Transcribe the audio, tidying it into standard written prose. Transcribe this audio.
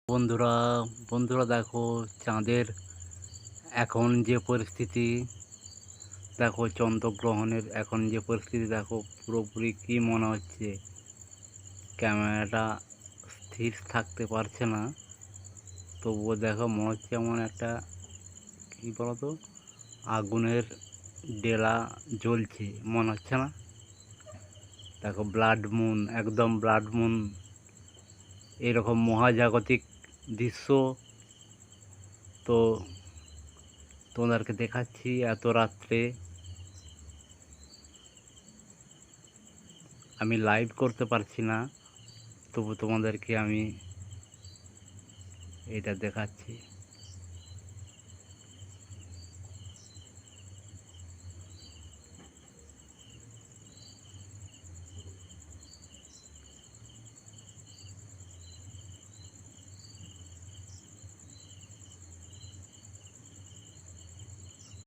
বন্ধুরা বন্ধুরা দেখো চাঁদের এখন যে পরিস্থিতি, দেখো চন্দ্রগ্রহণের এখন যে পরিস্থিতি দেখো, পুরোপুরি কি মনে হচ্ছে ক্যামেরাটা স্থির থাকতে পারছে না। তবুও দেখো মনে হচ্ছে এমন একটা কি বলতো আগুনের ডেলা জ্বলছে মনে হচ্ছে না। দেখো ব্লাড মুন, একদম ব্লাড মুন, এরকম মহাজাগতিক দৃশ্য তো তোমাদেরকে দেখাচ্ছি এত রাত্রে। আমি লাইভ করতে পারছি না, তবু তোমাদেরকে আমি এটা দেখাচ্ছি।